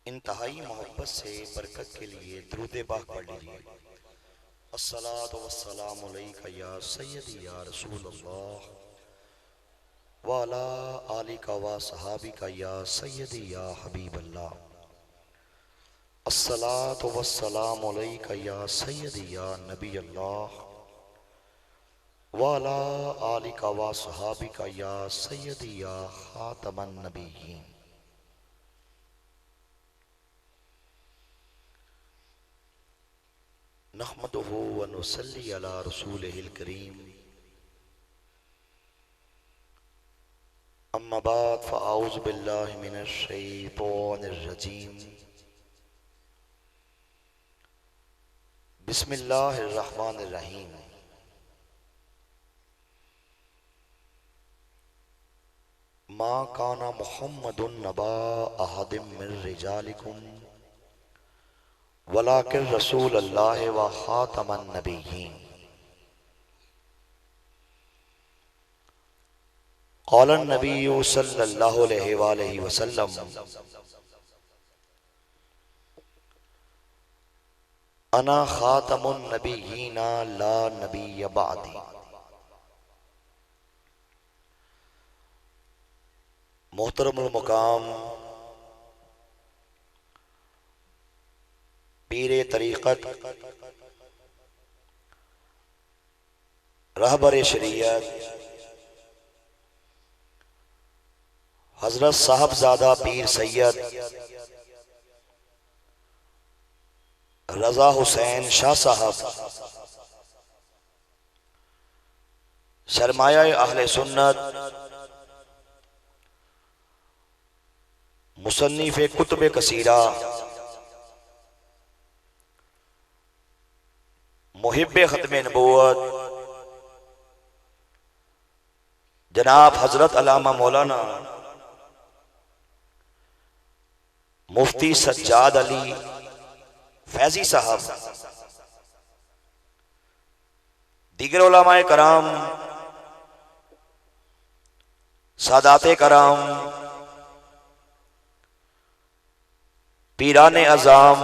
इंतहाई मोहब्बत से बरकत के लिए दुरूद पाक पढ़ लीजिए। अस्सलातु वस्सलामु अलैका या सय्यदी या रसूल अल्लाह व अला आलिका व सहाबिका या सय्यदी या हबीब अल्लाह। अस्सलातु वस्सलामु अलैका या सय्यदी या नबी अल्लाह व अला आलिका व सहाबिका या सय्यदी या खातमन नबिय्यीन। नहमदुहु व नुसल्ली अला रसूलिहिल करीम। अम्मा बाद फ़अऊज़ु बिल्लाहि मिनश शैतानिर रजीम। बिस्मिल्लाहिर रहमानिर रहीम। मा काना मुहम्मदुन नबा अहदिम मिर रिजालिकुम वलाकिन रसूल अल्लाह व खातमन नबिय्यीन। क़ालन नबिय्यु सल्लल्लाहु अलैहि वसल्लम अना खातमुन नबिय्यीन ला नबिय्य बअदी। मोहतरमुल मुकाम पीरे तरीक़त रहबर शरीयत हजरत साहबजादा पीर सैयद रजा हुसैन शाह साहब सरमाया अहले सुन्नत मुसन्निफ कुतुब कसीरा मुहिब्बे खत्म नबूवत जनाब हजरत अल्लामा मौलाना मुफ्ती सज्जाद अली फैजी साहब, दीगर उलमाए कराम, सादाते कराम, पीराने अज़ाम,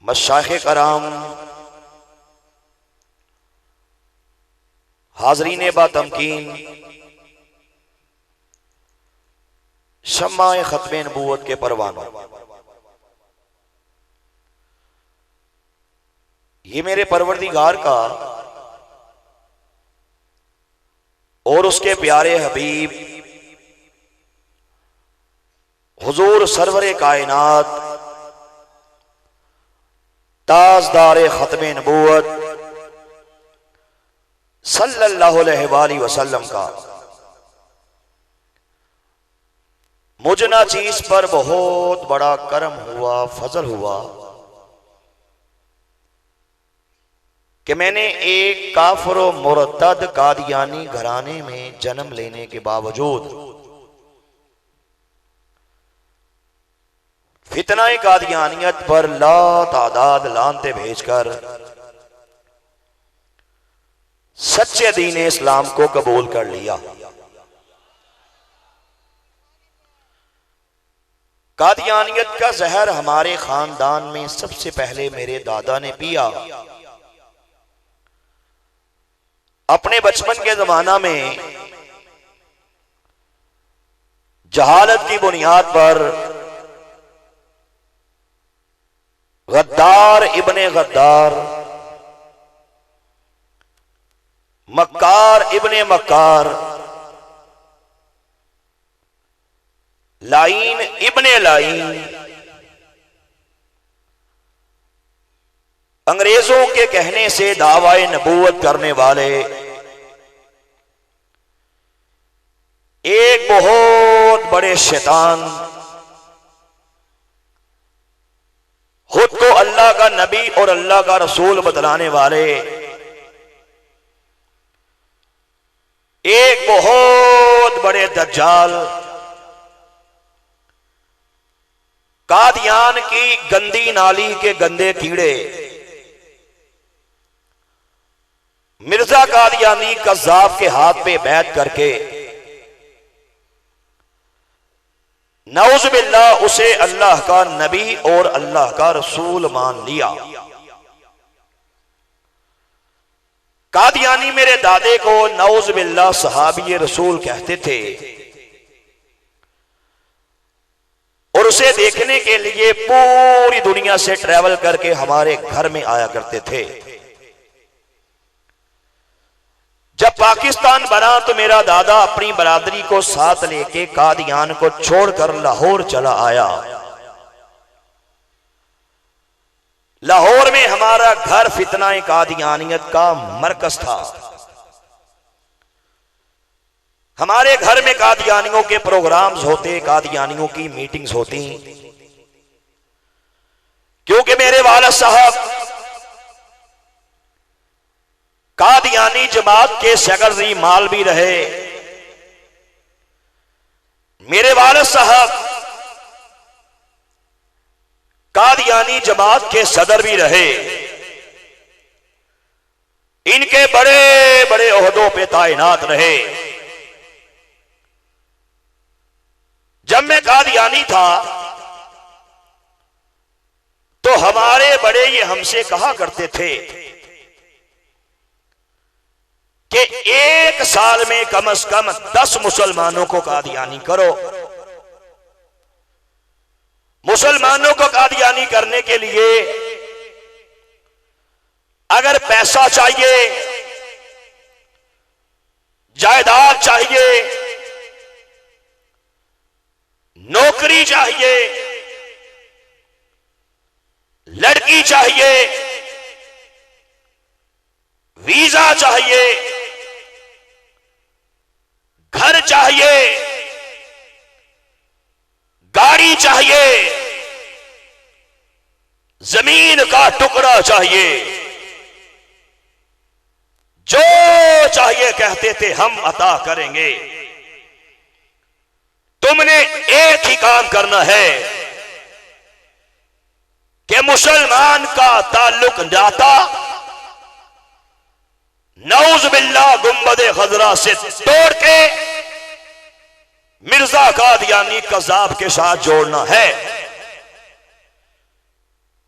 मशाइख़े कराम, हाज़रीन बातमकीन, शम्माए खत्मे नबूवत के परवानों, ये मेरे परवरदिगार का और उसके प्यारे हबीब हुजूर सरवरे कायनात ताजदारे खत्मे नबूवत सल्लल्लाहु अलैहि वसल्लम का मुझना चीज पर बहुत बड़ा करम हुआ, फजल हुआ कि मैंने एक काफिर व मुरतद कादियानी घराने में जन्म लेने के बावजूद फितनाए कादियानियत पर ला तादाद लानते भेजकर सच्चे दीन इस्लाम को कबूल कर लिया। कादियानियत का जहर हमारे खानदान में सबसे पहले मेरे दादा ने पिया। अपने बचपन के जमाना में जहालत की बुनियाद पर गद्दार इब्ने गद्दार, मक्कार इब्ने मक्कार, लाइन इब्ने लाइन, अंग्रेजों के कहने से दावाए नबूवत करने वाले एक बहुत बड़े शैतान, खुद को अल्लाह का नबी और अल्लाह का रसूल बतलाने वाले एक बहुत बड़े दज्जाल, कादियान की गंदी नाली के गंदे कीड़े मिर्जा कादियानी कज़्ज़ाब के हाथ पे बैठ करके नऊज़ुबिल्लाह उसे अल्लाह का नबी और अल्लाह का रसूल मान लिया। कादियानी मेरे दादे को नऊज़ुबिल्लाह सहाबी रसूल कहते थे और उसे देखने के लिए पूरी दुनिया से ट्रैवल करके हमारे घर में आया करते थे। जब पाकिस्तान बना तो मेरा दादा अपनी बरादरी को साथ लेके कादियान को छोड़कर लाहौर चला आया। लाहौर में हमारा घर फितनाए कादियानियत का मरकज था। हमारे घर में कादियानियों के प्रोग्राम्स होते, कादियानियों की मीटिंग्स होती, क्योंकि मेरे वालिद साहब कादियानी जमात के सेक्रेटरी माल भी रहे। मेरे वालिद साहब कादियानी जमात के सदर भी रहे। इनके बड़े बड़े ओहदों पे तैनात रहे। जब मैं कादियानी था तो हमारे बड़े ये हमसे कहा करते थे कि एक साल में कम से कम 10 मुसलमानों को कादियानी करो। मुसलमानों को कादियानी करने के लिए अगर पैसा चाहिए, जायदाद चाहिए, नौकरी चाहिए, लड़की चाहिए, वीजा चाहिए, घर चाहिए, गाड़ी चाहिए, जमीन का टुकड़ा चाहिए, जो चाहिए कहते थे हम अता करेंगे। तुमने एक ही काम करना है कि मुसलमान का ताल्लुक नाता नऊज़ुबिल्लाह गुंबदे खजरा से तोड़ के मिर्जा कादियानी कज़ाब के साथ जोड़ना है।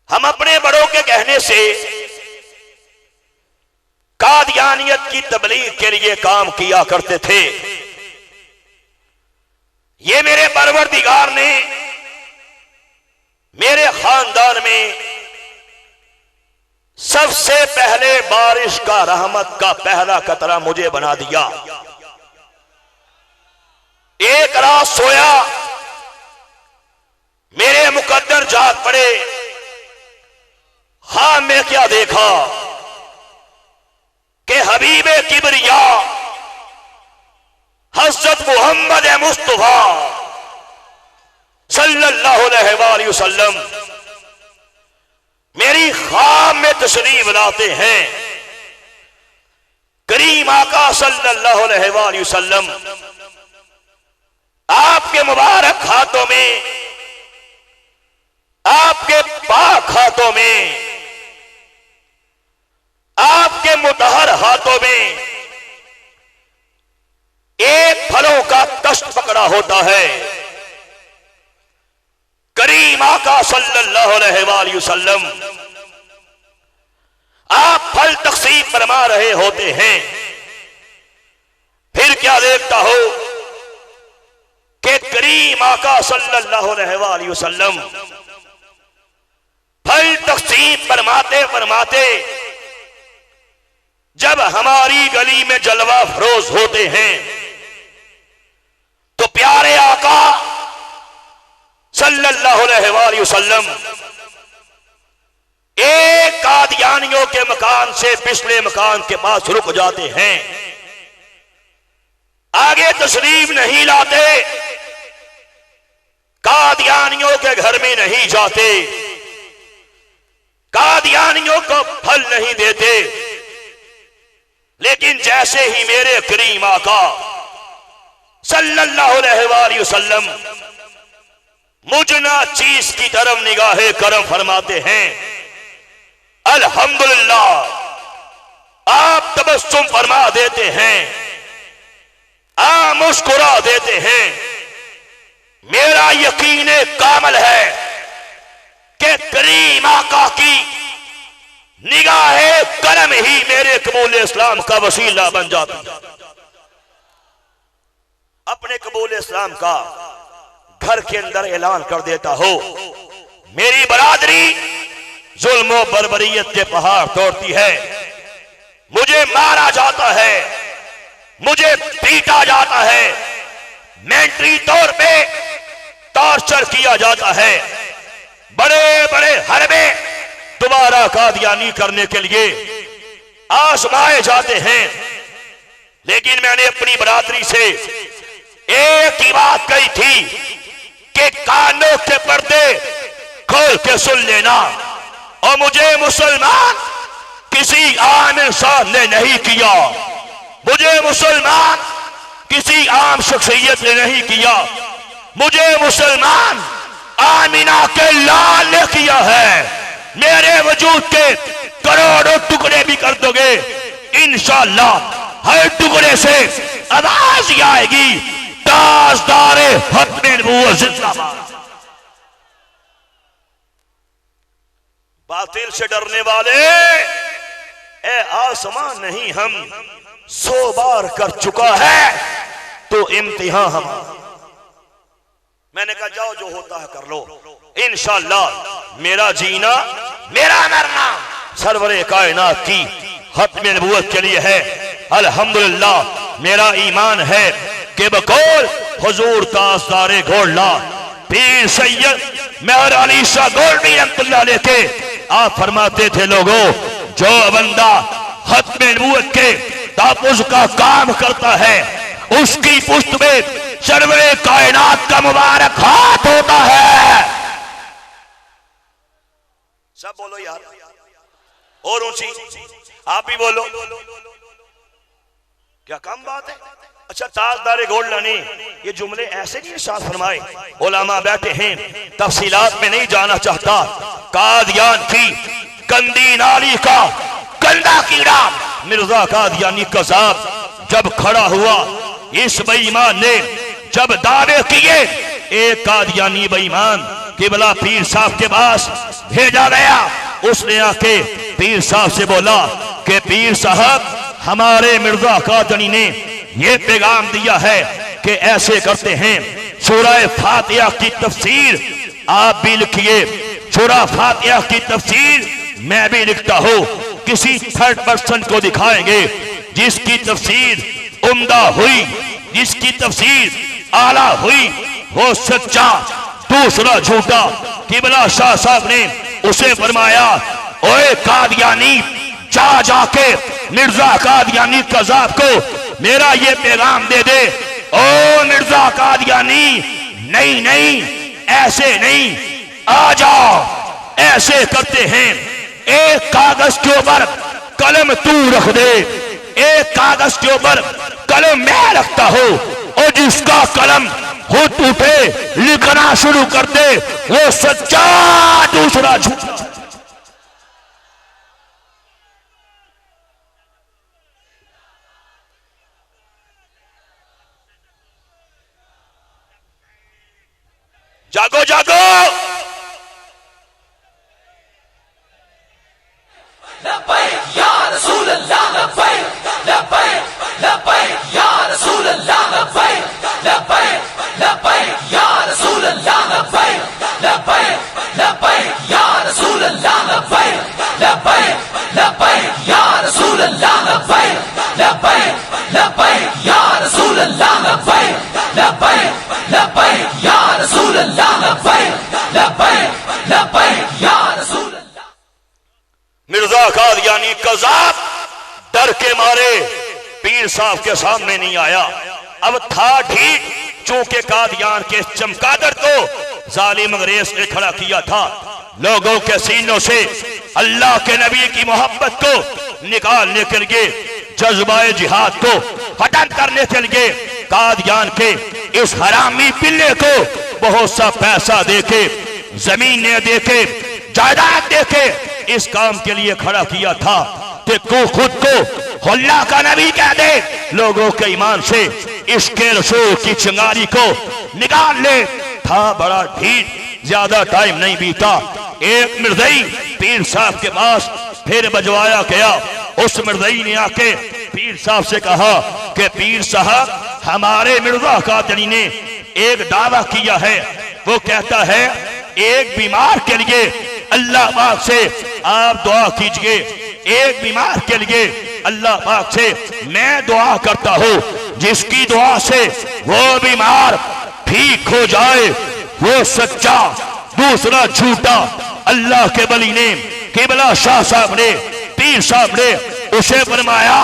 हम अपने बड़ों के कहने से कादियानियत की तबलीग के लिए काम किया करते थे। ये मेरे परवरदिगार ने मेरे खानदान में सबसे पहले बारिश का रहमत का पहला कतरा मुझे बना दिया। एक रात सोया, मेरे मुकद्दर जाग पड़े। हाँ, मैं क्या देखा कि हबीबे किबरिया हज़रत मोहम्मद मुस्तफा सल्लल्लाहु अलैहि वसल्लम मेरी ख्वाब में तशरीफ लाते हैं। करीम आका सल्लल्लाहु अलैहि वसल्लम आपके मुबारक हाथों में, आपके पाक हाथों में, आपके मुतहर हाथों में एक फलों का तश्त पकड़ा होता है। करीम आका सल्लल्लाहु अलैहि वसल्लम आप फल तक़सीम फरमा रहे होते हैं। फिर क्या देखता हो कि करीम आका सल्लल्लाहु अलैहि वसल्लम फल तक़सीम फरमाते फरमाते जब हमारी गली में जलवा फरोज होते हैं तो प्यारे आका सल्लल्लाहु अलैहि वसल्लम एक कादियानियों के मकान से पिछले मकान के पास रुक जाते हैं। आगे तशरीफ नहीं लाते, कादियानियों के घर में नहीं जाते, कादियानियों को फल नहीं देते। लेकिन जैसे ही मेरे करीम आका सल्लल्लाहु अलैहि वसल्लम मुझना चीज की तरफ निगाहे करम फरमाते हैं, अल्हम्दुलिल्लाह, आप तबस्सुम फरमा देते हैं, आप मुस्कुरा देते हैं। मेरा यकीन कामल है कि करीम आका की निगाह करम ही मेरे कबूल इस्लाम का वसीला बन जाती है। अपने कबूल इस्लाम का घर के अंदर ऐलान कर देता हो, मेरी बरादरी जुल्म बर्बरियत के पहाड़ तोड़ती है, मुझे मारा जाता है, मुझे पीटा जाता है, मेंटली तौर पे टॉर्चर किया जाता है, बड़े बड़े हरबे दोबारा कादियानी करने के लिए आजमाए जाते हैं। लेकिन मैंने अपनी बरादरी से एक ही बात कही थी कि कानों के पर्दे खोल के सुन लेना, और मुझे मुसलमान किसी आम इंसान ने नहीं किया, मुझे मुसलमान किसी आम शख्सियत ने नहीं किया, मुझे मुसलमान आमिना के लाल ने किया है। मेरे वजूद के करोड़ों टुकड़े भी कर दोगे, इंशाअल्लाह हर टुकड़े से आवाज आएगी, ताजदारे हत्मे नबूवत जिंदाबाद। बातिल से डरने वाले, ए आसमान नहीं हम 100 बार कर चुका है तो इम्तिहान हम। मैंने कहा जाओ जो होता है कर लो, इंशाअल्लाह मेरा जीना मेरा मरना सरवरे कायनात की खत्म नबूवत के लिए है। अल्हम्दुलिल्लाह मेरा ईमान है कि बकौल हुजूर ताजदारे गोल्ला पीर सैयद मेहर अली शाह गोल्डी रहमतुल्लाह अलैह के आप फरमाते थे, लोगों जो बंदा खत्म नबूवत के तापुज का काम करता है उसकी पुष्ट में सरवरे कायनात का मुबारक हाथ होता है। सब बोलो यार, और ऊंची आप भी बोलो, क्या कम बात है। अच्छा ताजदारे गोल्डनी ये जुमले ऐसे नहीं इरशाद फरमाए, उलमा बैठे हैं, तफसीलात में नहीं जाना चाहता। कादियान की गंदी नाली का गंदा कीड़ा मिर्जा कादियानी कज़ाब जब खड़ा हुआ, इस बेईमान ने जब दावे किए, एक कादियानी बेईमान किबला पीर साहब के पास भेजा गया, उसने आके पीर साहब से बोला कि पीर साहब हमारे मिर्जा कादियानी ने ये पैगाम दिया है कि ऐसे करते हैं, सूरह फातिहा की तफसीर आप भी लिखिए, सूरह फातिहा की तफसीर मैं भी लिखता हूं, किसी थर्ड पर्सन को दिखाएंगे जिसकी तफसीर उम्दा हुई, जिसकी तफसीर आला हुई, वो सच्चा दूसरा झूठा। किबला शाह साहब ने उसे फरमाया, ओए कादियानी जा जाके मिर्जा कादियानी कज़ाब को मेरा ये पैगाम दे दे। ओ मिर्जा कादियानी, नहीं नहीं ऐसे नहीं, आ जाओ ऐसे करते हैं, एक कागज के ऊपर कलम तू रख दे, एक कागज के ऊपर कलम मैं रखता हूं, और जिसका कलम खुद उठे लिखना शुरू कर दे वो सच्चा दूसरा झूठा। जागो जागो, लब्बैक या रसूल अल्लाह, लब्बैक लब्बैक लब्बैक या रसूल अल्लाह, लब्बैक लब्बैक लब्बैक या रसूल अल्लाह, लब्बैक लब्बैक लब्बैक या रसूल अल्लाह, लब्बैक लब्बैक लब्बैक या रसूल अल्लाह, लब्बैक लब्बैक लब्बैक या रसूल अल्लाह, लब्बैक लब्बैक लब्बैक या रसूल अल्लाह, लब्बैक लब्बैक लब्बैक या रसूल। मिर्जा कादियानी कज़ाब डर के मारे पीर साहब के सामने नहीं आया। अब था ठीक, चूंकि कादियान के चमगादड़ को जालिम अंग्रेज ने खड़ा किया था, लोगों के सीनों से अल्लाह के नबी की मोहब्बत को निकालने के लिए, जज्बाए जिहाद को खत्म करने के लिए कादियान के इस हरामी पिल्ले को बहुत सा पैसा देके, जमीनें देके, जायदाद देके इस काम के लिए खड़ा किया था कि खुद को अल्लाह का नबी कह दे, लोगों के ईमान से इसके रसूल की चिंगारी को निकाल ले। था बड़ा ढीठ, ज्यादा टाइम नहीं बीता, एक मिर्जई पीर साहब के पास फिर बजवाया गया। उस मिर्जई ने आके पीर साहब से कहा कि पीर साहब, हमारे मिर्जा कादरी ने एक दावा किया है। वो कहता है एक बीमार के लिए अल्लाह पाक से आप दुआ कीजिए, एक बीमार के लिए अल्लाह पाक से मैं दुआ करता हूँ, जिसकी दुआ से वो बीमार ठीक हो जाए वो सच्चा, दूसरा झूठा। अल्लाह के वली ने, किबला शाह साहब ने, पीर साहब ने उसे फरमाया,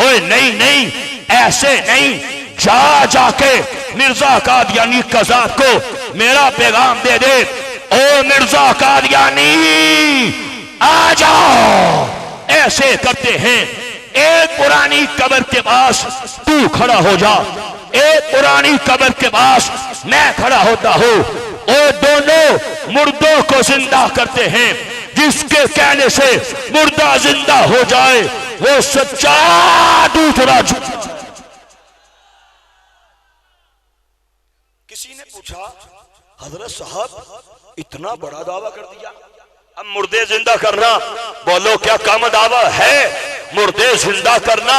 ओए नहीं नहीं, ऐसे नहीं, जाके मिर्जा कादियानी कज़ाब को मेरा पैगाम दे दे। ओ मिर्जा कादियानी आ जाओ। ऐसे करते हैं, एक पुरानी कब्र के पास तू खड़ा हो जा, एक पुरानी कब्र के पास मैं खड़ा होता हूँ। वो दोनों मुर्दों को जिंदा करते हैं, जिसके कहने से मुर्दा जिंदा हो जाए वो सच्चा, दूसरा झूठा। किसी ने पूछा, हजरत साहब इतना बड़ा दावा कर दिया, अब मुर्दे जिंदा करना, बोलो क्या कम दावा है? मुर्दे जिंदा करना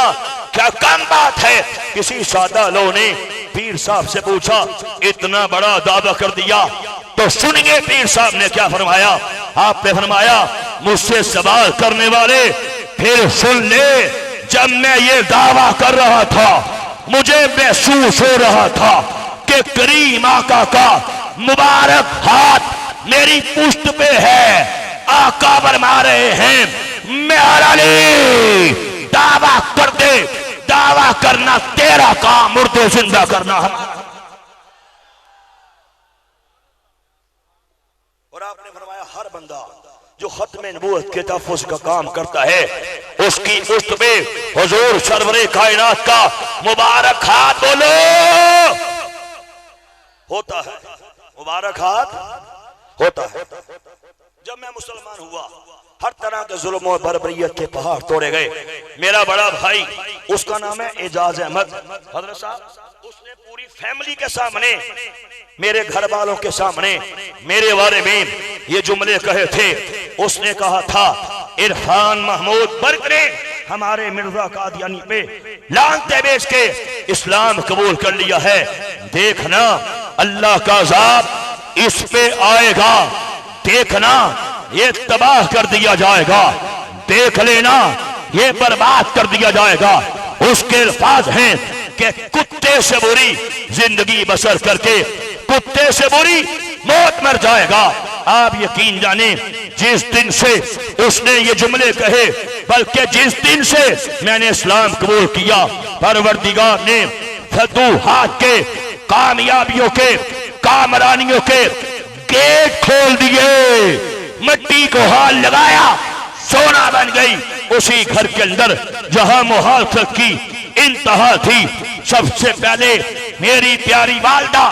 क्या कम बात है? किसी सादा लो ने पीर साहब से पूछा, इतना बड़ा दावा कर दिया तो सुनिए पीर साहब ने क्या फरमाया। आपने फरमाया, मुझसे सवाल करने वाले फिर सुन ले, जब मैं ये दावा कर रहा था मुझे महसूस हो रहा था कि करीम आका का मुबारक हाथ मेरी पुष्ट पे है, आका फरमा रहे हैं, मेरा अली दावा कर दे, दावा करना तेरा काम, मुर्दे जिंदा करना हमारा। और आपने फरमाया, हर बंदा जो खत्म नबूवत के तहफ़्फ़ुज़ का काम करता है उसकी पुष्ट पे हुजूर सरवरे कायनात का मुबारक हाथ बोलो होता है, मुबारक हाथ होता है। जब मैं मुसलमान हुआ, हर तरह के जुल्म और बर्बरियत के पहाड़ तोड़े गए। मेरा बड़ा भाई, उसका नाम है एजाज अहमद, हजरत साहब, उसने पूरी फैमिली के सामने, मेरे घर वालों के सामने मेरे बारे में ये जुमले कहे थे। उसने कहा था, इरफान महमूद बर्क ने हमारे मिर्जा कादियानी पे लानते बेच के इस्लाम कबूल कर लिया है। देखना अल्लाह का अज़ाब इस पे आएगा, देखना ये तबाह कर दिया जाएगा, देख लेना ये बर्बाद कर दिया जाएगा। उसके अल्फाज हैं कि कुत्ते से बुरी जिंदगी बसर करके कुत्ते से बुरी मौत मर जाएगा। आप यकीन जाने, जिस दिन से उसने ये जुमले कहे, बल्कि जिस दिन से मैंने इस्लाम कबूल किया, परवरदिगार ने फतूहात के, कामयाबियों के, कामरानियों के गेट खोल दिए, मिट्टी को हाल लगाया, सोना बन गई उसी घर के अंदर जहां मुहालफत की इंतहा थी। सबसे पहले मेरी प्यारी वालदा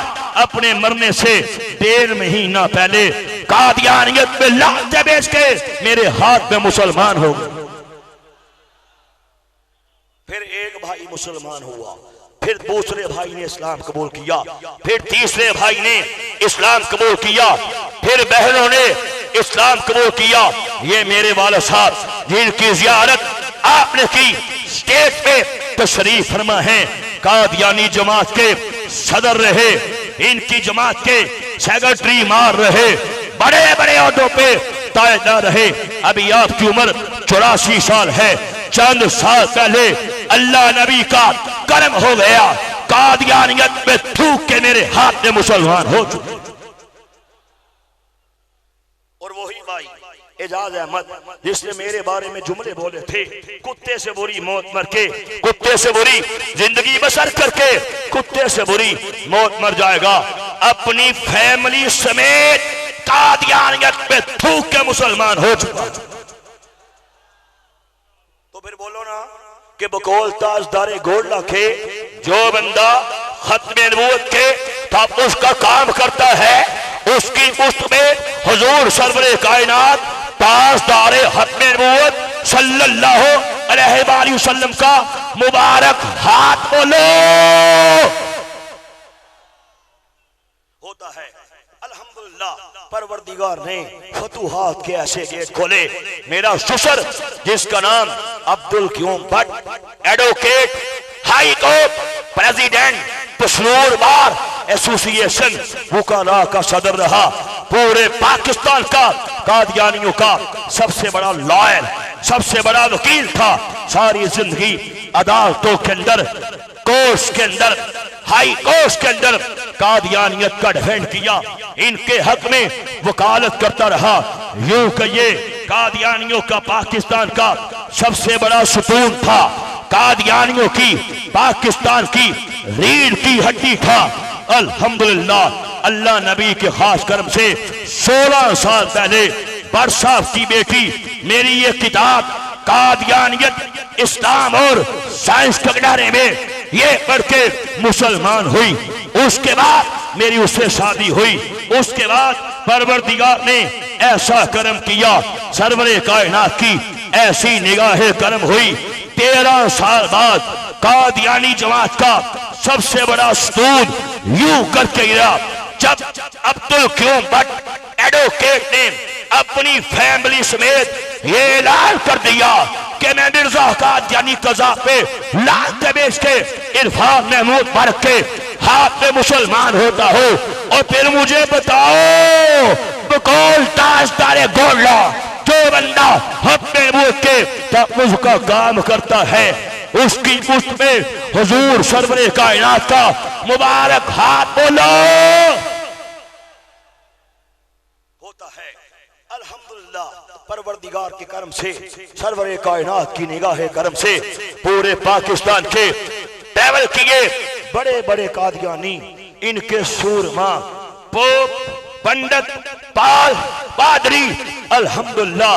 अपने मरने से 1.5 महीना पहले कादियानियत में लानते बेच के मेरे हाथ में मुसलमान हो गए। फिर एक भाई मुसलमान हुआ, फिर दूसरे भाई ने इस्लाम कबूल किया, फिर तीसरे भाई ने इस्लाम कबूल किया, फिर बहनों ने इस्लाम कबूल किया। ये मेरे वाले साहब जिनकी जियारत आपने की, स्टेज पे तशरीफ फरमा है, कादियानी जमात के सदर रहे, इनकी जमात के सेक्रेटरी मार रहे, बड़े बड़े ओहदों पे तायदार रहे। अभी आपकी उम्र 84 साल है। चंद साल पहले अल्लाह नबी का करम हो गया, कादियानियत में थूक के मेरे हाथ में मुसलमान हो चुके। और वही भाई एजाज अहमद जिसने मेरे बारे में जुमले बोले थे, कुत्ते से बुरी मौत मर के, कुत्ते से बुरी जिंदगी बसर करके कुत्ते से बुरी मौत मर जाएगा, अपनी फैमिली समेत कादियानियत में थूक के मुसलमान हो चुका। तो फिर बोलो ना कि बकौल ताजदारे गोल्ला के जो बंदा खत्म नबूवत के तहफ़्फ़ुज़ का काम करता है, उसकी पुष्ट में हुजूर सरवरे कायनात ताजदारे खत्म नबूवत सल्लल्लाहु अलैहि वसल्लम का मुबारक हाथ बोलो होता है। अल्हम्दुलिल्लाह परवरदिगार ने फतूहात के ऐसे गेट खोले। मेरा ससुर जिसका नाम Abdul Qayyum Bhat advocate high court president Pasloor bar association वकाला का सदर रहा, पूरे पाकिस्तान का कादियानियों का सबसे बड़ा लॉयर, सबसे बड़ा वकील था। सारी जिंदगी अदालतों के अंदर, कोर्ट्स के अंदर, हाई कोर्ट के अंदर कादियानियत का डिफेंड किया, इनके हक में वकालत करता रहा। यूं कहिए कादियानियों का पाकिस्तान का सबसे बड़ा सुतून था, कादियानियों की पाकिस्तान की रीढ़ की हड्डी था। अल्हम्दुलिल्लाह अल्लाह नबी के खास करम से 16 साल पहले बड़ साहब की बेटी मेरी ये किताब कादियानियत इस्लाम और साइंस के किनारे में ये पढ़ के मुसलमान हुई। उसके बाद मेरी उससे शादी हुई। उसके बाद परवरदिगार ने ऐसा करम किया, सरवरे कायनात की ऐसी निगाहे करम हुई। 13 साल बाद कादियानी जमात का सबसे बड़ा स्तूद यूं करके गिरा जब अब्दुल क्यूम भट्ट एडवोकेट ने अपनी फैमिली समेत ये ऐलान कर दिया कि मैं मिर्जा कादियानी कज़ा पे लाते बेच के इरफान महमूद मार के हाथ में मुसलमान होता हो। और फिर मुझे बताओ बकौल ताजदारे गोल्ला जो बंदा अपने मुल्क के तहफ़्फ़ुज़ का काम करता है उसकी पुष्ट में हुजूर सरवरे कायनात का मुबारक हाथ बोलो होता है। अल्हम्दुलिल्लाह परवरदिगार के करम से, सरवरे कायनात की निगाहे करम से पूरे पाकिस्तान के ट्रैवल किए बड़े बड़े कादियानी, इनके सूरमा, पोप, पंडित, पाल, पादरी, अल्हम्दुलिल्लाह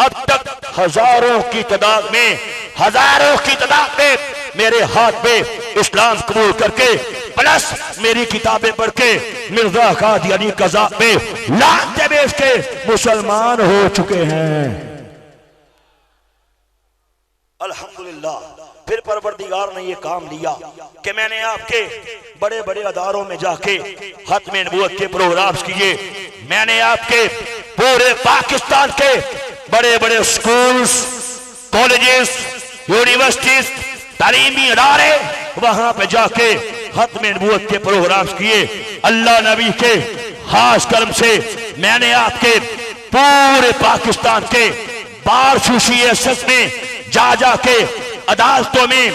अब तक हजारों की तादाद में मेरे हाथ पे इस्लाम कबूल करके प्लस मेरी किताबें पढ़ के मिर्जा कादियानी कज़ा पे लाते बेच के मुसलमान हो चुके हैं। अल्हम्दुलिल्लाह फिर परवरदिगार ने ये काम लिया कि मैंने आपके बड़े बड़े अदारों में जाके खत्म नबूवत के प्रोग्राम्स किए। मैंने आपके पूरे पाकिस्तान के बड़े बड़े स्कूल्स, कॉलेजेस, यूनिवर्सिटीज, तालीमी अदारे वहां पे जाके खत्म नबूवत के प्रोग्राम्स किए। अल्लाह नबी के खास कर्म से मैंने आपके पूरे पाकिस्तान के बार एसोसिएशन में जा जाके अदालतों में,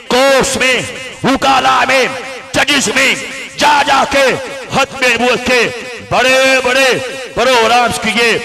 कोर्ट्स में, वकाला में, जजिस में जा जाके खत्म नबूवत के बड़े बड़े प्रोग्राम्स किए।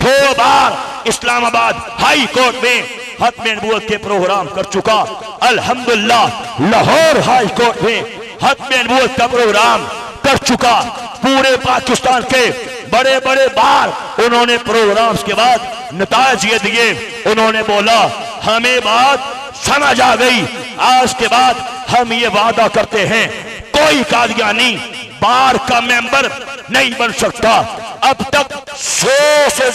2 बार इस्लामाबाद हाई कोर्ट में खत्म नबूवत के प्रोग्राम कर चुका। अल्हम्दुलिल्लाह लाहौर हाई कोर्ट में खत्म नबूवत का प्रोग्राम कर चुका। पूरे पाकिस्तान के बड़े बड़े बार उन्होंने प्रोग्राम्स के बाद नताज ये दिए। उन्होंने बोला हमें बात समझ आ गई, आज के बाद हम ये वादा करते हैं कोई कादियानी बार का मेंबर नहीं बन सकता। अब तक 100 से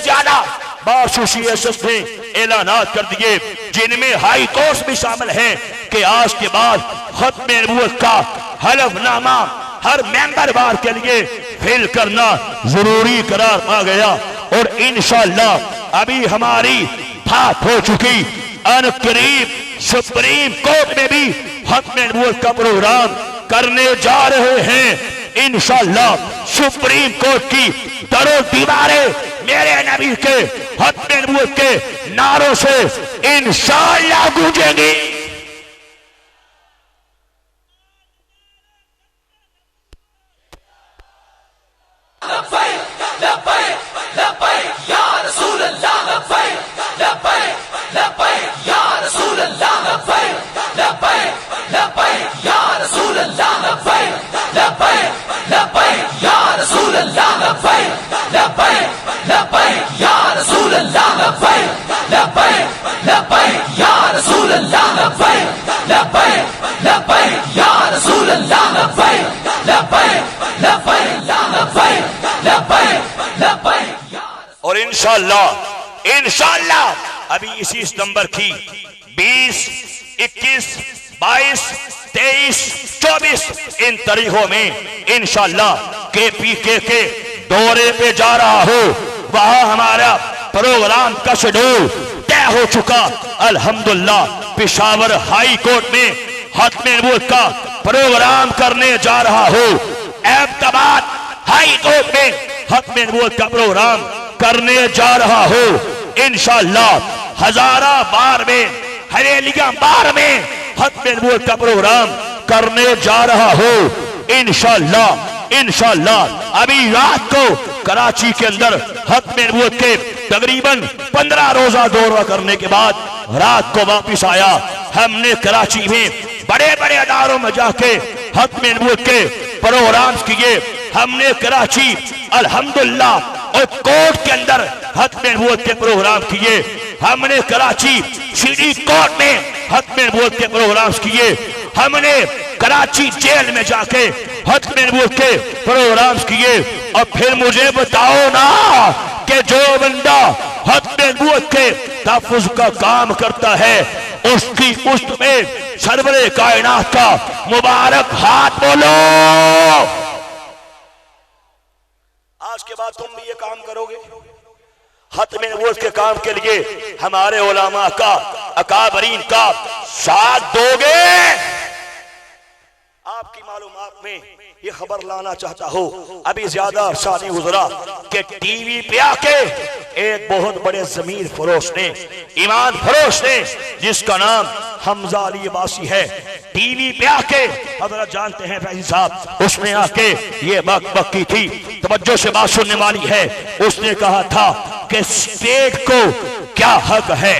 ज्यादा बार एसोसिएशन ने ऐलानात कर दिए, जिनमें हाई कोर्ट भी शामिल हैं कि आज के बाद खत्म नबूवत का हलफनामा हर मेंबर बार के लिए फिल करना जरूरी करार पा गया। और इंशाअल्लाह अभी हमारी बात हो चुकी, अनकरीब सुप्रीम कोर्ट में भी खत्म नबूवत का प्रोग्राम करने जा रहे हैं। इंशाअल्लाह सुप्रीम कोर्ट की दरो दीवारें मेरे नबी के खत्म नबूवत के नारों से इंशाअल्लाह गूंजेंगी। और इंशाअल्लाह अभी इसी सितंबर की 20, 21, 22, 23, 24 इन तारीखों में इंशाअल्लाह KPK के दौरे पे जा रहा हो, वहां हमारा प्रोग्राम का शेड्यूल तय हो चुका। अल्हम्दुलिल्लाह पेशावर हाई कोर्ट में खत्म नबूवत का प्रोग्राम करने जा रहा हो, एबटाबाद हाई कोर्ट में खत्म नबूवत का प्रोग्राम करने जा रहा हो, इंशाअल्लाह हजारा बार में, हवेलिया बार में खत्म नबूवत का प्रोग्राम करने जा रहा हो, इंशाअल्लाह। इंशाअल्लाह अभी रात को कराची के अंदर खत्म नबूवत के तकरीबन 15 रोजा दौरा करने के बाद रात को वापिस आया। हमने कराची में बड़े बड़े अदारों में जाके खत्म नबूवत के प्रोग्राम्स किए। हमने कराची अल्हम्दुलिल्लाह और कोर्ट के अंदर खत्म नबूवत के प्रोग्राम किए। हमने कराची सीडी कोर्ट में खत्म नबूवत के प्रोग्राम्स किए। हमने कराची जेल में जाके खत्म नबूवत के प्रोग्राम्स किए। और फिर मुझे बताओ ना कि जो बंदा खत्म नबूवत के तहफ़्फ़ुज़ का काम करता है उसकी पुश्त में सरवरे कायनात का मुबारक हाथ बोलो। आज के बाद तुम भी ये काम करोगे, खत्म नबूवत के काम के लिए हमारे उलमा का, अकाबरीन का साथ दोगे। आपकी मालूमात में ये खबर लाना चाहता हूँ, अभी ज्यादा अरसा नहीं गुजरा कि टीवी पे आके एक बहुत बड़े जमीन फरोश ने, ईमान फरोश ने, जिसका नाम हमजा अली अब्बासी है, टीवी पे आके हजरत जानते हैं फैजी साहब, उसने आके ये बक की थी, तवज्जो से बात सुनने वाली है। उसने कहा था कि स्टेट को क्या हक है,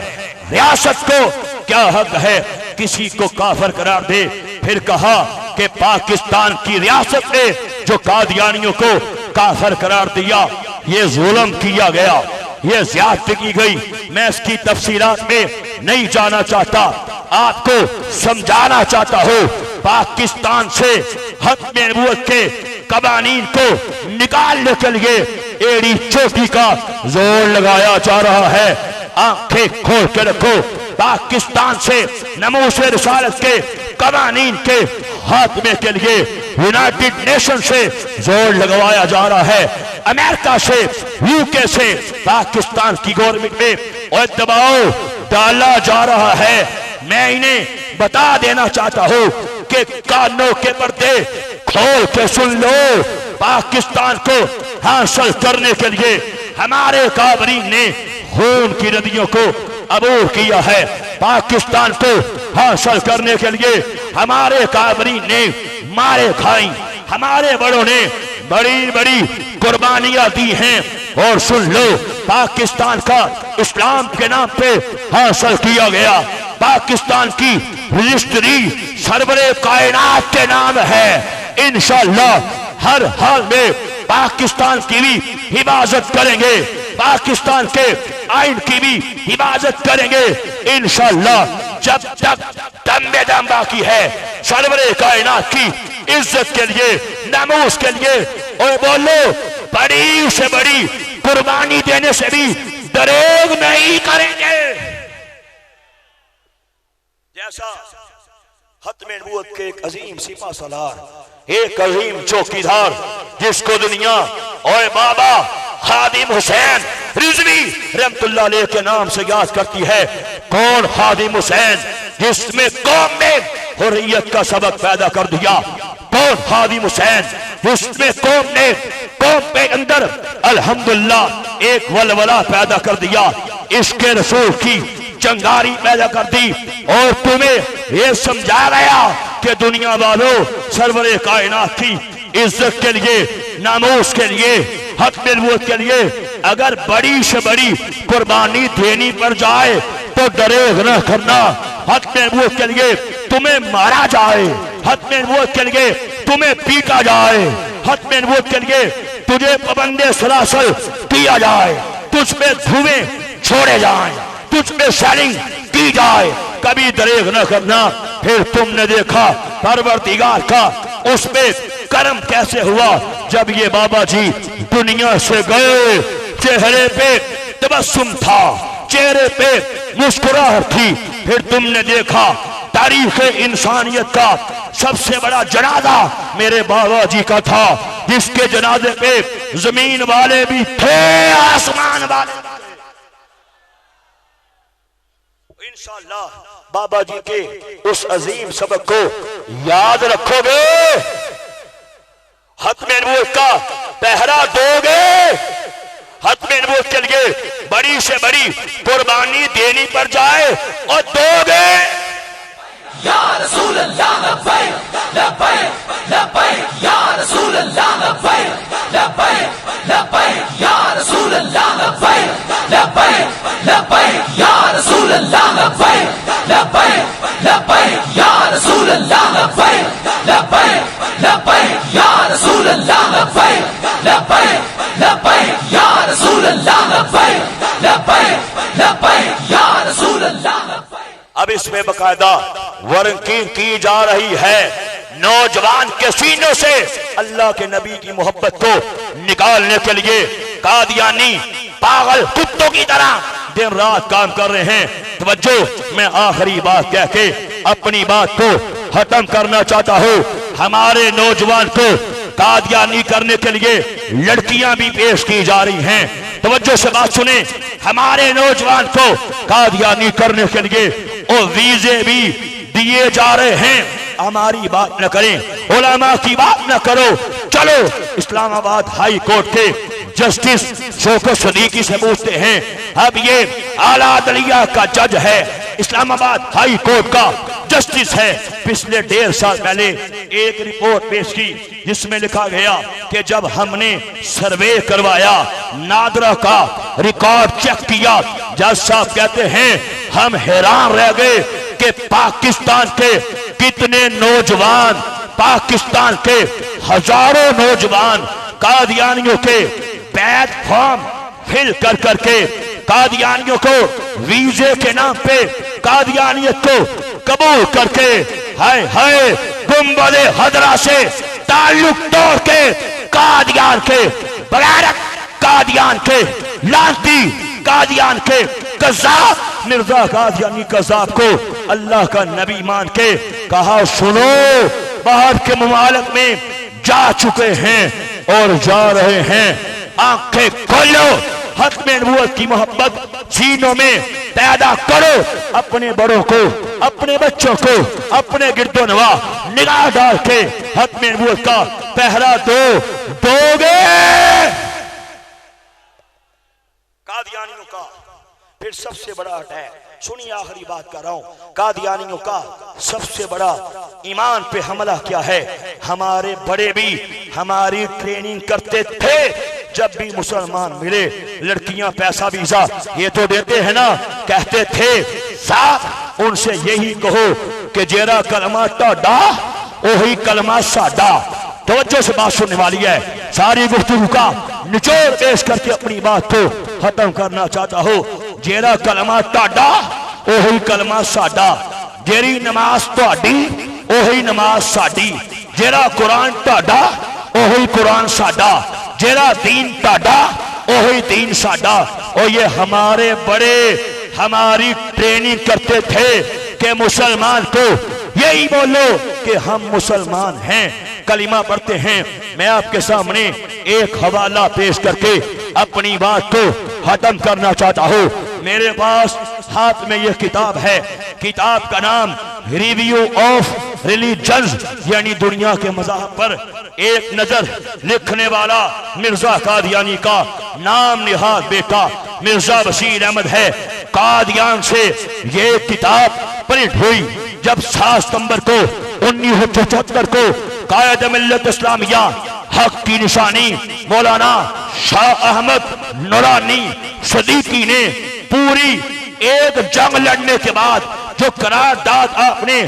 रियासत को क्या हक है किसी को काफिर करार दे। फिर कहा कि पाकिस्तान की रियासत ने जो कादियानियों को काफिर करार दिया, ये जुल्म किया गया, ये ज़्यादती की गई। मैं इसकी तफसीलात में नहीं जाना चाहता, आपको समझाना चाहता हूँ। पाकिस्तान से खत्म नबूवत के कवानीन को निकालने के लिए एड़ी चोटी का जोर लगाया जा रहा है। आंखें खोल के रखो, पाकिस्तान से नमूस रिसालत के कवानीन के खात्मे के लिए यूनाइटेड नेशन से जोर लगवाया जा रहा है। अमेरिका से, यूके से पाकिस्तान की गवर्नमेंट में और दबाव डाला जा रहा है। मैं इन्हें बता देना चाहता हूँ कि कानों के पर्दे खोल के सुन लो। पाकिस्तान को हासिल करने के लिए हमारे काबरीन ने खून की नदियों को अबूर किया है। पाकिस्तान को हासिल करने के लिए हमारे काबरीन ने मारे खाई, हमारे बड़ों ने बड़ी बड़ी कुर्बानियां दी हैं। और सुन लो, पाकिस्तान का इस्लाम के नाम पे हासिल किया गया, पाकिस्तान की रजिस्ट्री सरवरे कायनात के नाम है। इंशाअल्लाह हर हाल में पाकिस्तान की भी हिफाजत करेंगे, पाकिस्तान के आइन की भी हिफाजत करेंगे इंशाअल्लाह। जब तक दम में दम बाकी है, सरवरे कायनात की इज्जत के लिए, नामूस के लिए, और बोलो बड़ी से बड़ी कुर्बानी देने से भी दरेग नहीं करेंगे। जैसा खत्म नबूवत के एक अजीम सिपा सालार, एक अजीम चौकीदार, जिसको दुनिया और बाबा खादिम हुसैन रिजवी रहमतुल्लाह अलैह के नाम से याद करती है। कौन खादिम हुसैन, जिसमें कौम में हुर्रियत का सबक पैदा कर दिया। कौन खादिम हुसैन, जिसमें कौम ने, कौम के अंदर अल्हम्दुलिल्लाह एक वलवला पैदा कर दिया, इसके रसूल की चंगारी पैदा कर दी। और तुम्हें यह समझा गया कि दुनिया वालों, सरवरे कायनात की इज्जत के लिए, नामूस के लिए, खत्म नबूवत के लिए अगर बड़ी से बड़ी कुर्बानी देनी पड़ जाए तो डरेग न करना। खत्म नबूवत के लिए तुम्हें मारा जाए, खत्म नबूवत के लिए तुम्हें पीटा जाए, खत्म नबूवत के लिए तुझे पाबंदे सलासल किया जाए, तुझ पे धुएं छोड़े जाए, तुझ पे शेलिंग की जाए, कभी दरेग न करना। फिर तुमने देखा परवरदिगार का उस पे कर्म कैसे हुआ जब ये बाबा जी दुनिया से गए। चेहरे पे तबस्सुम था, चेहरे पे मुस्कुराहट थी। फिर तुमने देखा तारीख इंसानियत का सबसे बड़ा जनाजा मेरे बाबा जी का था। जिसके जनाजे पे जमीन वाले भी थे, आसमान वाले। इंशाअल्लाह बाबा जी के उस अजीम सबक को याद रखोगे, खत्मे नबूवत का पहरा दोगे, खत्मे नबूवत के लिए बड़ी से बड़ी कुर्बानी देनी पड़ जाए और दोगे। या रसूल अल्लाह लब्बैक लब्बैक लब्बैक या रसूल अल्लाह लब्बैक लब्बैक लब्बैक या रसूल अल्लाह लब्बैक लब्बैक लब्बैक या रसूल अल्लाह लब्बैक लब्बैक लब्बैक या रसूल अल्लाह लब्बैक लब्बैक लब्बैक या रसूल अल्लाह लब्बैक लब्बैक लब्बैक या रसूल अल्लाह लब्बैक लब्बैक लब्बैक या रसूल अल्लाह लब्बैक। अब इसमें बकायदा वर्किंग की जा रही है, नौजवान के सीनों से अल्लाह के नबी की मोहब्बत को निकालने के लिए कादियानी पागल कुत्तों की तरह दिन रात काम कर रहे हैं। तवज्जो, मैं आखिरी बात कह के अपनी बात को खत्म करना चाहता हूँ। हमारे नौजवान को कादियानी करने के लिए लड़कियां भी पेश की जा रही हैं। तवज्जो से बात सुने, हमारे नौजवान को कादियानी करने के लिए और वीजे भी दिए जा रहे हैं। हमारी बात न करें, उलमा की बात न करो, चलो इस्लामाबाद हाई कोर्ट के जस्टिस शौकत सदीकी से पूछते हैं। अब ये आला अदलिया का जज है, इस्लामाबाद हाई कोर्ट का जस्टिस है। पिछले 1.5 साल पहले एक रिपोर्ट पेश की जिसमें लिखा गया कि जब हमने सर्वे करवाया, नादरा का रिकॉर्ड चेक किया, जज साहब कहते हैं हम हैरान रह गए कि पाकिस्तान के कितने नौजवान, पाकिस्तान के हजारों नौजवान कादियानियों के बैच फॉर्म फिल कर करके कादियानियों को वीजे के नाम पे कादियानियत को कबूल करके हाय हाय गुंबदे हदरा से ताल्लुक तोड़ के कादियान के बगैर कादियान के लांती कादियान के कज़ाब मिर्जा कादियानी कज़ाब को अल्लाह का नबी मान के कहा सुनो, बाहर के मुमालिक में जा चुके हैं और जा रहे हैं, आंखें खोलो, खत्मे नबूवत की मोहब्बत सीनों में पैदा करो, अपने बड़ों को, अपने बच्चों को, अपने गिरदो नवा निगाह डाल के खत्मे नबूवत का पहरा दोगे। कादियानियों का फिर सबसे बड़ा अटैक, सुनिए आखिरी बात कर रहा हूं, कादियानियों का सबसे बड़ा ईमान पे हमला क्या है। हमारे बड़े भी हमारी ट्रेनिंग करते थे, जब भी मुसलमान मिले लड़कियां पैसा वीजा ये तो देते हैं ना, कहते थे साहब उनसे यही कहो कि जेरा कलमा टोडा ओही कलमा साडा। तवज्जो से बात सुनने वाली है, सारी गुफ्तगू का निचोड़ पेश करके अपनी बात को खत्म करना चाहता हूँ। जेरा कलमा टाडा ओही कलमा साडा, जेरी नमाज तुहाडी ओही नमाज साडी, जेरा कुरान टाडा ओही कुरान साडा, जेरा दीन टाडा ओही दीन साडा। और ये हमारे बड़े हमारी ट्रेनिंग करते थे कि मुसलमान को यही बोलो कि हम मुसलमान हैं, कलिमा पढ़ते हैं। मैं आपके सामने एक हवाला पेश करके अपनी बात को खत्म करना चाहता हूँ। मेरे पास हाथ में यह किताब है, किताब का नाम रिव्यू ऑफ रिलीजन्स, यानी दुनिया के मज़ाहब पर एक नजर, लिखने वाला मिर्जा कादियानी का नाम निहाद बेटा मिर्जा बशीर अहमद है। कादियान से ये किताब प्रिंट हुई जब 7 सितंबर को 1974 को कायद मिल्लत इस्लामिया हक की निशानी मौलाना शाह अहमद नूरानी सदीकी ने पूरी एक जंग लड़ने के बाद जो करारदाद आपने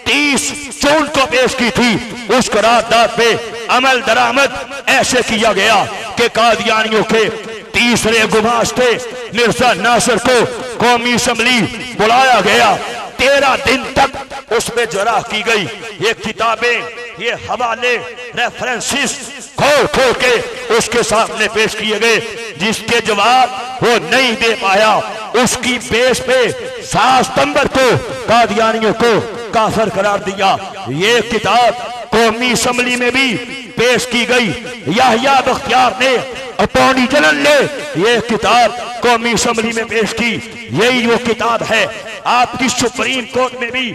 30 जून को पेश की थी, उस करारदाद पे अमल दरामद ऐसे किया गया कि कादियानियों के तीसरे गुमाश्ते मिर्जा नासिर को कौमी असम्बली बुलाया गया। 13 दिन तक उसमें जरा की गई। ये किताबें, ये हवाले, रेफरेंसेस खोल खोल के उसके सामने पेश किए गए, जिसके जवाब वो नहीं दे पाया। उसकी बेस पे 7 सितंबर को कादियानियों को काफिर करार दिया। ये किताब कौमी असम्बली में भी पेश की गई। याहिया बख्तियार ने, अटॉर्नी जनरल ने ये किताब कौमी असम्बली में पेश की। यही वो किताब है आपकी सुप्रीम कोर्ट में भी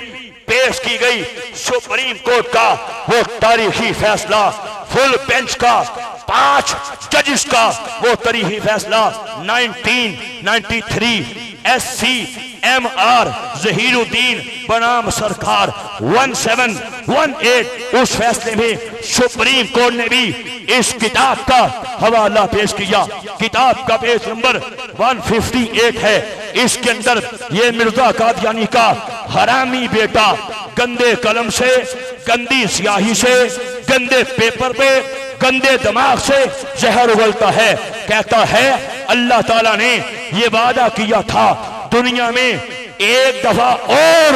पेश की गई। सुप्रीम कोर्ट का वो तारीखी फैसला, फुल बेंच का 5 जजेस का वो तारीखी फैसला 1993 SCMR जहीरुद्दीन बनाम सरकार 1718, उस फैसले में सुप्रीम कोर्ट ने भी इस किताब का हवाला पेश किया। किताब का पेज नंबर 158 है। इसके अंदर ये मिर्जा कादियानी का हरामी बेटा गंदे कलम से, गंदी स्याही से, गंदे पेपर पे, गंदे दिमाग से जहर उगलता है। कहता है अल्लाह ताला ने ये वादा किया था दुनिया में एक दफा और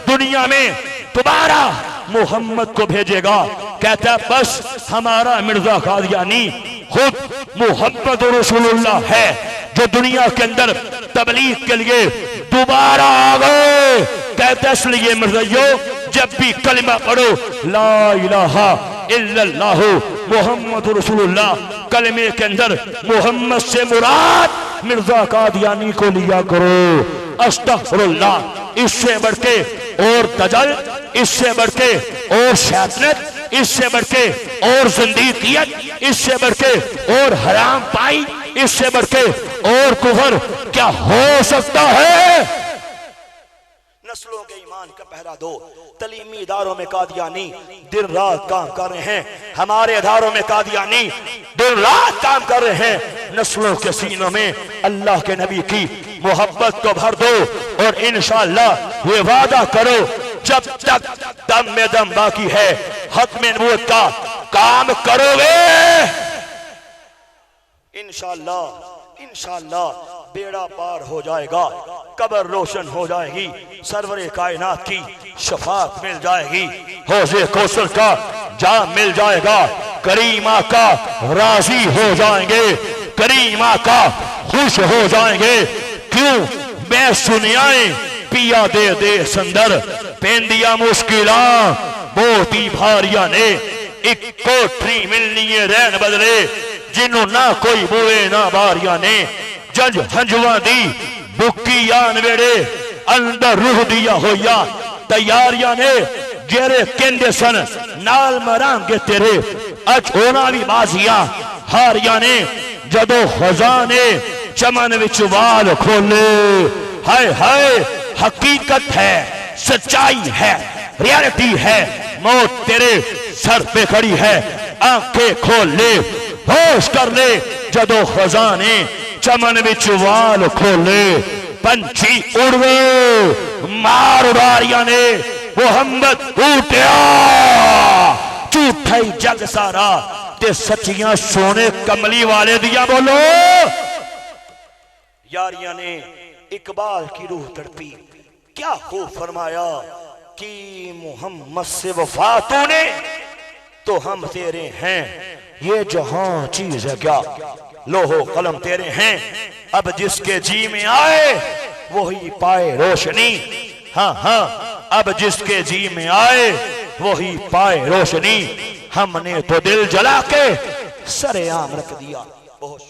दुनिया में दोबारा मोहम्मद को भेजेगा। कहता बस हमारा मिर्जा कादियानी खुद मोहम्मद रसूलुल्लाह है जो दुनिया के अंदर तबलीग के लिए दोबारा आ गए। कहता इसलिए मिर्ज़ाइयो जब भी कलिमा पढ़ो ला इलाहा इल्लल्लाहु मोहम्मद रसूलुल्लाह, कलमे के अंदर मोहम्मद से मुराद मिर्जा कादियानी को लिया करो। अस्तगफिरुल्लाह। इससे बढ़ के और दजल, इससे बढ़ के और शैतानत, इससे बढ़ के और ज़िंदगियत, इससे बढ़ के और हराम पाई, इससे बढ़ के और कुफर क्या हो सकता है? नस्लों के ईमान का पहरा दो। तलीमी इदारों में कादियानी दिन रात काम कर रहे हैं। हमारे इदारों में कादियानी दिन रात काम कर रहे हैं। नस्लों के सीनों में अल्लाह के नबी की मोहब्बत को भर दो और इंशाअल्लाह ये वादा करो जब तक दम में दम बाकी है खत्म नबूवत का काम करोगे। इंशाअल्लाह इंशाअल्लाह बेड़ा पार हो जाएगा, कब्र रोशन हो जाएगी, सरवरे कायनात की शफात मिल जाएगी, हौज़े कौसर का जाम मिल जाएगा, करीमा का राजी हो जाएंगे, करीमा का खुश हो जाएंगे। क्यों मैं सुनियाए पिया दे दे संदर पेंदिया मुश्किला बहुत ही भारिया ने एक कोठरी मिलनी है रहन बदले जिन्हों ना कोई बुए ना बारिया ने जज हंजुआ दी बुकी आन वेड़े अंदर रूह दिया होया तैयारियां ने जेरे केंदे सन नाल मरांगे तेरे अज होना भी बाजिया हारिया ने जदों खजाने चमन विच वाल खोले। हाय हाय हकीकत है, सच्चाई है, रियलिटी है, मौत तेरे सर पे खड़ी है, आंखें खोल ले, होश कर ले जदों खजाने चमन विच वाल खोले। पंछी उड़ गए मार उड़ारिया ने मोहम्मद उठया झूठा ही जग सारा ते सच्चियां सोने कमली वाले दिया बोलो। यारियां ने इकबाल की रूह तड़पी, क्या खूब फरमाया कि मोहम्मद से वफा तूने तो हम तेरे हैं, ये जहां चीज है क्या लोहो कलम तेरे हैं, अब जिसके जी में आए वही पाए रोशनी। हाँ हाँ अब जिसके जी में आए वही पाए रोशनी, हमने तो दिल जला के सरेआम रख दिया। बहुत